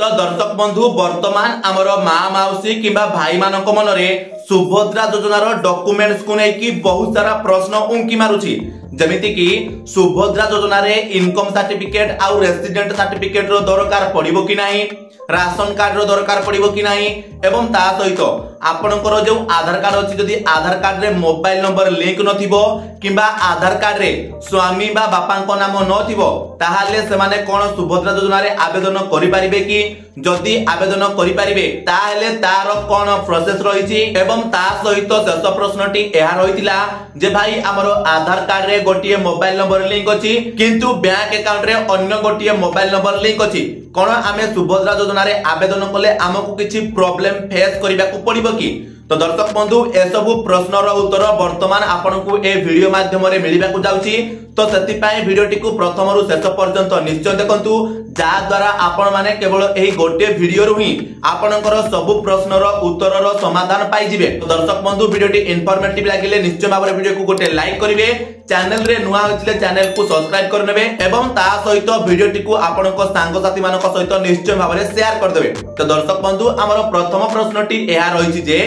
तो दर्शक बंधु वर्तमान आमर माँ माउसी किंबा भाई मानक मनरे सुभद्रा योजनार डॉक्यूमेंट्स को लेकी बहुत सारा प्रश्न उंकी मारुची जमिति कि सुभद्रा योजना रे इनकम सर्टिफिकेट आउ रेसिडेंट सर्टिफिकेट रो दरकार पड़िबो कि नाही, राशन कार्ड रो दरकार पड़िबो कि नाही एवं ता सहित आपनकर जो आधार कार्ड अछि जदि आधार कार्ड रे मोबाइल नंबर लिंक नथिबो किंबा आधार कार्ड रे स्वामी बा बापांको नाम नथिबो ताहाले सेमाने कोन सुभद्रा योजना रे आवेदन करि परिबे कि जदि आवेदन करि परिबे ताहाले तार कोन प्रोसेस रहिछि एवं ता सहित शेष प्रश्नटी एहा रहितिला जे भाई हमरो आधार कार्ड रे गोटिए मोबाइल नंबर लिंक अछि किंतु बैंक अकाउंट रे अन्य गोटिए मोबाइल नंबर लिंक अछि कोन आमे सुभद्रा योजना रे आवेदन कले हमकु किछि प्रॉब्लम फेस करिबा को पड़िबो कि तो दर्शक बंधु ए सब प्रश्नर उत्तर वर्तमान आपनकु ए वीडियो माध्यम रे मिलिबा को जाउची तो सेति पय वीडियोटी को प्रथम रु शेष पर्यंत निश्चय देखंतु जा द्वारा आपण माने केवल एही गोटे वीडियो रु ही आपनकर सब प्रश्नर उत्तरर समाधान पाई जिवे। तो दर्शक बंधु वीडियोटी इन्फॉर्मेटिव लागिले निश्चय भाबरे वीडियो को गोटे लाइक करिवे, चैनल रे नुआ होइतिले चैनल को सब्सक्राइब कर नेबे एवं ता सहित वीडियोटी को आपनक सांग साथी मानक सहित निश्चय भाबरे शेयर कर देबे। तो दर्शक बंधु हमर प्रथम प्रश्नटी एहा रहिछि जे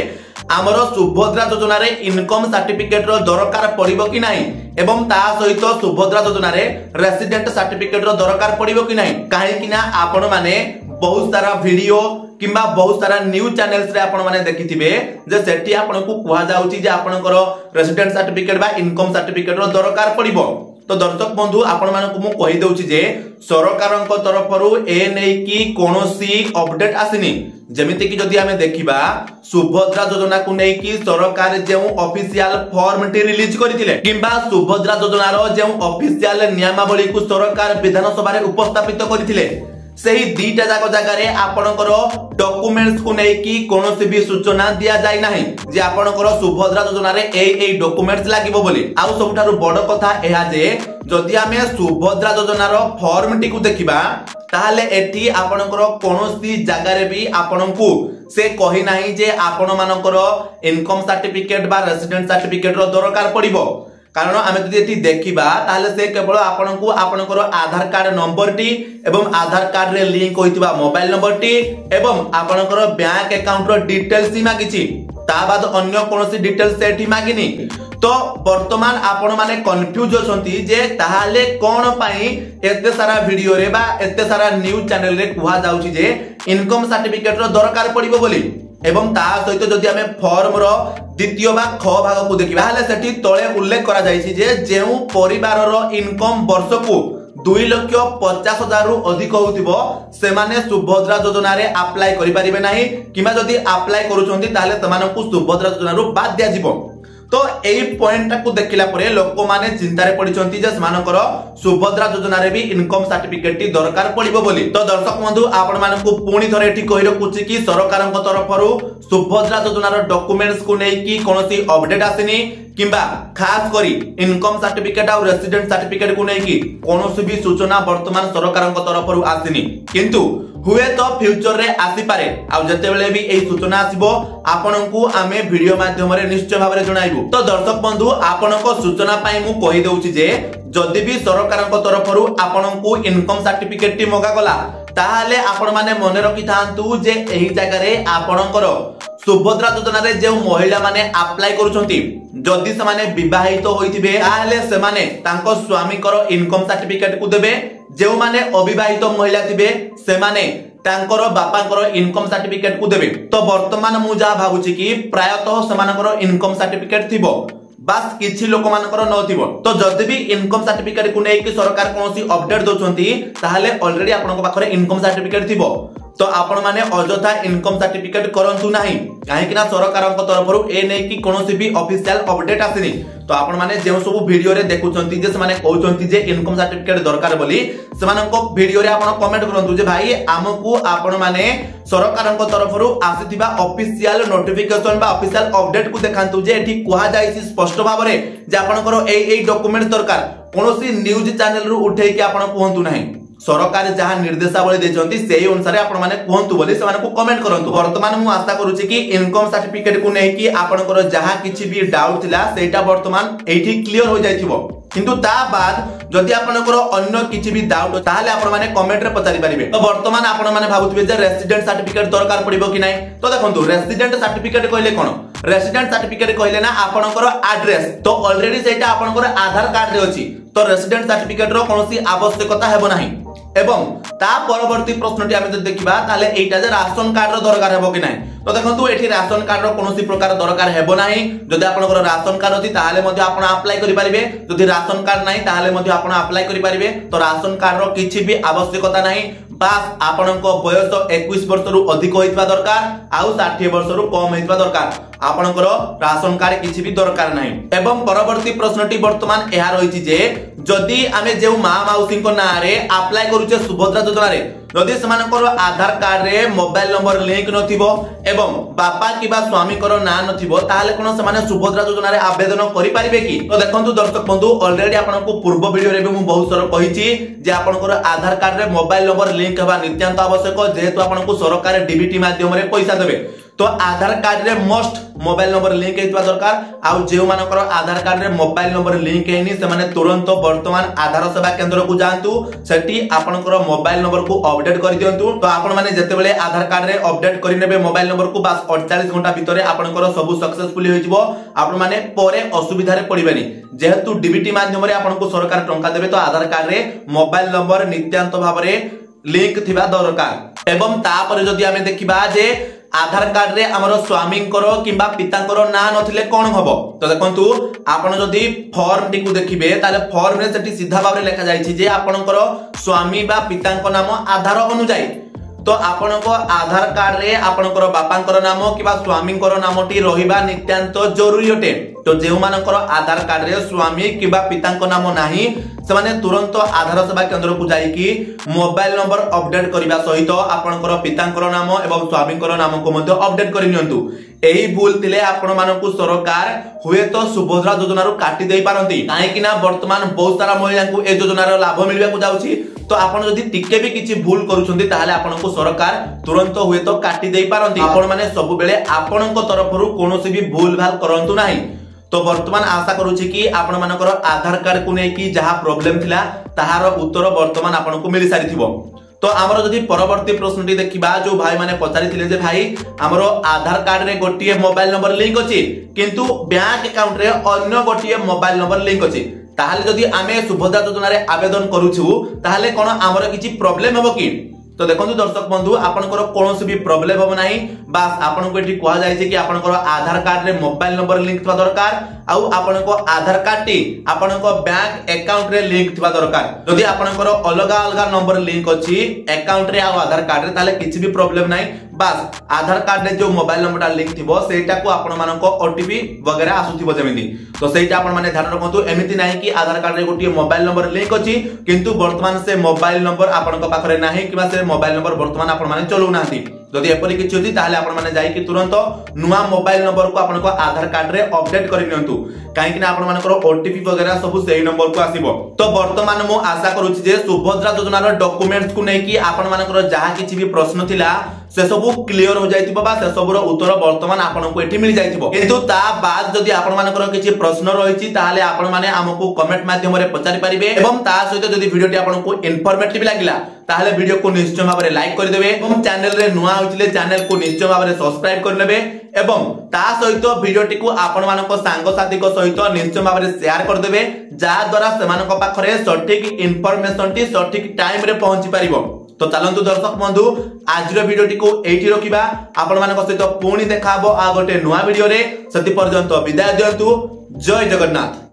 आमर सुभद्रा योजना रे इनकम सर्टिफिकेट रो दरकार पड़िबो कि नाही एवं ता सहित सुभद्रा योजना रे रेसिडेंट सर्टिफिकेट रो दरकार पड़िबो कि नाही काहे कि ना आपण माने बहुत सारा वीडियो किंबा बहुत सारा न्यूज चैनल्स रे आपण माने देखिथिबे जे सेठी आपनकु कुहा जाउची जे आपनकर रेसिडेंट सर्टिफिकेट बा इनकम सर्टिफिकेट रो दरकार पड़िबो। तो दर्शक बंधु आपण मानकु मु कहि दउची जे सरकारक तरफरु ए नै कि कोनोसी अपडेट आसिनी जेमिति कि जदि हमें देखिबा सुभद्रा योजना को नै कि सरकार जे ऑफिशियल फॉर्म टी रिलीज करथिले किंबा सुभद्रा योजना रो जे ऑफिशियल नियमावली को सरकार विधानसभा रे उपस्थापित करथिले सेही दीटा जाक जगह रे आपनकर डॉक्यूमेंट्स को नै कि कोनोसी भी सूचना दिया जाय नाही जे आपनकर सुभद्रा योजना रे ए डॉक्यूमेंट्स लागिबो बोली। आउ सबठारु बड़ कथा एहा जे जदि हमें सुभद्रा योजना रो फॉर्म टी को देखिबा ताहले एठी आपनकर कोनोसी जगह रे भी आपनकु से कहि नाही जे आपण मानकर इनकम सर्टिफिकेट बा रेसिडेंट सर्टिफिकेट रो दरकार पड़िबो कारण आमे जदि एठी देखिबा ताहले से केवल आपनकु आपनकर आधार कार्ड नंबर टी एवं आधार कार्ड रे लिंक होइतिबा मोबाइल नंबर टी एवं आपनकर बैंक अकाउंट रो डिटेल्स ही मागिछि ता बाद अन्य कोनोसी डिटेल्स सेठी मागिनी। तो वर्तमान आपण माने कंफ्यूज होछंती जे ताहाले कोन पई एते सारा वीडियो रे बा एते सारा न्यूज चैनल रे कुहा जाउची जे इनकम सर्टिफिकेट रो दरकार पड़िबो बोली एवं ता सहित जदि हमें फॉर्म रो द्वितीय बा ख भाग को देखिबा हले सेठी तळे उल्लेख करा जायछि जे जेउ परिवार रो इनकम वर्ष को 2,50,000 रु अधिक होतिबो से माने सुभद्रा योजना रे अप्लाई करि परिबे नाही किबा जदि अप्लाई करूछंती ताले तमानकु सुभद्रा योजना रु बाद दिया जिवो। तो एई पॉइंट को देखिला परे लोक माने चिंता रे पडिचंती जे समानकर सुभद्रा योजना रे भी इनकम सर्टिफिकेट टी दरकार पड़िबो बोली। तो दर्शक बंधु आपण मानकु पुणी थरे एठी कहि रखुची कि सरकारक तरफरु सुभद्रा योजना रो डॉक्यूमेंट्स को नै कि कोनोसी अपडेट आसिनी किंबा खास करी इनकम सर्टिफिकेट और रेसिडेंट सर्टिफिकेट को नै कि कोनोसी भी सूचना वर्तमान सरकारक तरफरु आसिनी किंतु हुए तो फ्यूचर रे आसी पारे आ जते बेले भी एई सूचना आसीबो आपनकु आमे वीडियो माध्यम रे निश्चय भाव रे जणाइबु। तो दर्शक बंधु आपनक सूचना पाई मु कहि दउची जे जदि भी सरकारक तरफरु आपनकु इनकम सर्टिफिकेट टी मगा गला ताहाले आपण माने मने रखि थांतु जे एही जगह रे आपनकर सुभद्रा योजना रे जे महिला माने अप्लाई करूछंती जदि से माने विवाहित होइथिबे ताहाले से माने तांको स्वामी कर इनकम सर्टिफिकेट को देबे जे माने अविवाहित महिला थिबे से माने तांकर बापांकर इनकम सर्टिफिकेट को देबे। तो वर्तमान मु जा भाबुची कि प्रायतः समानकर इनकम सर्टिफिकेट थिबो बस किछि लोक मानकर नथिबो। तो जदि भी इनकम सर्टिफिकेट को नै कि सरकार कोनोसी अपडेट दोछंती ताहाले ऑलरेडी आपनक पाखरे इनकम सर्टिफिकेट थिबो तो आपण माने अजथा इनकम सर्टिफिकेट करंतु नाही काहे कि ना सरकारक तरफरु ए नै कि कोनोसी भी ऑफिशियल अपडेट आसिनी। तो आपण माने जे सब वीडियो रे देखुचंती जे माने कहउचंती जे इनकम सर्टिफिकेट दरकार बोली सेमानक वीडियो रे आपण कमेंट करंतु जे भाई हमकु आपण माने सरकारक तरफरु आसीथिबा ऑफिशियल नोटिफिकेशन बा ऑफिशियल अपडेट को देखांतु जे एठी कुहा जायछि स्पष्ट भाव रे जे आपनकर एई डॉक्यूमेंट दरकार कोनोसी न्यूज चैनल रु उठै कि आपण कहंतु नाही सरकार जहां निर्देशावली देछंती सेही अनुसार आपण माने कहंतु बोली से माने को कमेंट करंतु। वर्तमान मु आशा करूची कि इनकम सर्टिफिकेट को नै कि आपनकर जहां किछि भी डाउट थिला सेटा वर्तमान एठी क्लियर हो जायथिबो। किंतु ता बाद जदि आपनकर अन्य किछि भी डाउट ताहाले आपण माने कमेंट रे पचारि परिबे। तो वर्तमान आपण माने भाबुथिबे जे रेसिडेंट सर्टिफिकेट दरकार पड़िबो कि नाही। तो देखंतु रेसिडेंट सर्टिफिकेट कहले कोन, रेसिडेंट सर्टिफिकेट कहले ना आपनकर एड्रेस तो ऑलरेडी सेटा आपनकर आधार कार्ड रे अछि। तो रेसिडेंट सर्टिफिकेट रो कोनोसी आवश्यकता हेबो नाही। एवं ता परवर्ती प्रश्नटी आमे देखिबा ताले एटा जे राशन कार्ड रो दरकार हेबो कि नाही। तो देखंतु एठी राशन कार्ड रो कोनोसी प्रकार दरकार हेबो नाही। जदि आपनकर राशन कार्ड अछि ताहाले मध्ये आपण अप्लाई करि परिबे, जदि राशन कार्ड नाही ताहाले मध्ये आपण अप्लाई करि परिबे। तो राशन कार्ड रो किछि भी आवश्यकता नाही। बास आपनको बयस 21 वर्ष रु अधिक होइतबा दरकार आउ 60 वर्ष रु कम होइतबा दरकार। आपनकर राशन कार्ड किछि भी दरकार नाही। एवं परवर्ती प्रश्नटी वर्तमान एहा रहिछि जे जदि आमे जेउ मा माउसी को नारे अप्लाई करूचे सुभद्रा योजना रे, जदि समानकर आधार कार्ड रे मोबाइल नंबर लिंक नथिबो एवं बापा किबा स्वामी कर ना नथिबो ताहाले कोन समाने सुभद्रा योजना रे आवेदन करि परिबे कि। तो देखंतु दर्शक बंधु ऑलरेडी आपनको पूर्व वीडियो रे भी मु बहुत सारा कहिछि जे आपनकर आधार कार्ड रे मोबाइल नंबर लिंक हेबा नित्यांत आवश्यक, जेहेतु आपनको सरकार डीबीटी माध्यम रे पैसा देबे। तो आधार card ray must mobile number link हेतबा दरकार। आउ जेउ मानकर आधार कार्ड रे मोबाइल नंबर लिंक हेनी से माने तुरंत वर्तमान आधार सेवा केंद्र को जांतु, सेठी आपनकर मोबाइल नंबर को अपडेट कर दियंतु। तो आपण माने जतेबेले आधार कार्ड रे अपडेट करि नेबे मोबाइल नंबर को बास 48 घंटा भीतर आपनकर सब सक्सेसफुली होइजबो। आपण माने परे असुविधा रे पड़िबेनी, जेहेतु डीबीटी माध्यम रे आपनको सरकार टंका देबे। तो आधार कार्ड रे मोबाइल नंबर नित्यांत भाबरे लिंक थिबा दरकार। एवं तापर जदि आमे देखिबा जे आधार कार्ड रे हमरो स्वामी करो किबा पिता करो ना नथिले कोन हबो। तो देखंतु आपण जदि फॉर्म टी को देखिबे ताले फॉर्म रे सेठी सीधा भाबरे लिखा जायछि जे आपनकर स्वामी बा पिता को नाम आधार अनुसार। तो आपनको आधार कार्ड रे आपनकर बापांकर नाम किबा स्वामींकर नामटी रहिबा नित्यांत जरूरी अटे। तो जेउ मानकर आधार कार्ड रे स्वामी किबा पितांक नाम नाही से माने तुरंत आधार सेवा केंद्र को जाई कि मोबाइल नंबर अपडेट करिबा सहित आपनकर पितांकर नाम एवं स्वामींकर नाम को मध्ये अपडेट करि नियंतु। एही भूल तिले आपण मानकु सरकार हुए तो सुभद्रा योजना रो काटी देई पारंती, काहे कि ना वर्तमान बहुत सारा महिला को ए योजना रो लाभ मिलबा को जाउछि। तो आपण जदि टिके भी किछि भूल करूछंती ताहाले आपनको सरकार तुरंत हुए तो काटी देई पारंती। आपण माने सब बेले आपनको तरफरु कोनोसी भी भूल भाल करंतु नाही। तो वर्तमान आशा करूछि कि आपण मानकर आधार कार्ड को नै कि जहा प्रॉब्लम थिला ताहार उत्तर वर्तमान आपनको मिलि सारिथिबो। तो आमर जदि परवर्ती प्रश्नटी देखिबा जो भाई माने पचारि थिले जे भाई हमरो आधार कार्ड रे गोटिए मोबाइल नंबर लिंक अछि किंतु बैंक अकाउंट रे अन्य गोटिए मोबाइल नंबर लिंक अछि, ताहाले जदि आमे सुभद्रा योजना रे आवेदन करूछु ताहाले कोन हमर किछि प्रॉब्लम हेबो कि। तो देखंतु दर्शक बंधु आपनकर कोनोसी भी प्रॉब्लम होबो नाही। बास आपनको एठी कोहा जाय छै कि आपनकर आधार कार्ड रे मोबाइल नंबर लिंक थवा दरकार आउ आपनको आधार कार्ड टी आपनको बैंक अकाउंट रे लिंक थवा दरकार। जदि आपनकर अलगा अलगा नंबर लिंक अछि अकाउंट रे आउ आधार कार्ड रे ताले किछि भी प्रॉब्लम नाही। बास आधार कार्ड रे जो मोबाइल नंबरटा लिंक थिबो सेटा को आपण मानको ओटीपी वगैरह आसुथिबो जेमिति। तो सेटा आपण माने ध्यान रखंतु, एमिति नाही कि आधार कार्ड रे गोटिए मोबाइल नंबर लिंक अछि किंतु वर्तमान से मोबाइल नंबर आपनको पाखरे नाही किबा से मोबाइल नंबर वर्तमान आपण माने चलौ नाथि। जदि एपरि किछि होती ताहाले आपण माने जाई कि तुरंत नुवा मोबाइल नंबर को आपनको आधार कार्ड रे अपडेट करि नियंतु, काहे कि ना आपण मानकर ओटीपी वगैरह सब सेही नंबर को आसीबो। तो वर्तमान मु आशा करूछि जे सुभद्रा योजना रो डॉक्यूमेंट्स को नै कि आपण मानकर जहा किछि भी प्रश्न थिला से सब क्लियर हो जाइतिबो बा से सब रो उत्तर वर्तमान आपनको एठी मिल जाइतिबो। किंतु ता बाद जदि आपण मानकर किछि प्रश्न रहिछि ताहाले आपण माने हमकु कमेंट माध्यम रे पचारि परिबे एवं ता सहित जदि वीडियोटी आपनको इन्फॉर्मेटिव लागिला ताहाले वीडियो को निश्चय भाबरे लाइक कर देबे एवं चैनल रे नुवा होइतिले चैनल को निश्चय भाबरे सब्सक्राइब कर लेबे एवं ता सहित वीडियोटी को आपण मानको सांग साथी को सहित निश्चय भाबरे शेयर कर देबे, जा द्वारा सेमानक पाखरे सठिक इन्फॉर्मेशन टी सठिक टाइम रे पहुंची परिबो। तो चलंतु दर्शक बंधु आज वीडियोटी को एठी रखिबा, आपण मानक सहित पुणी देखाबो आ गोटे नुवा वीडियो रे। सति पर्यंत विदाय दियंतु। जय जगन्नाथ।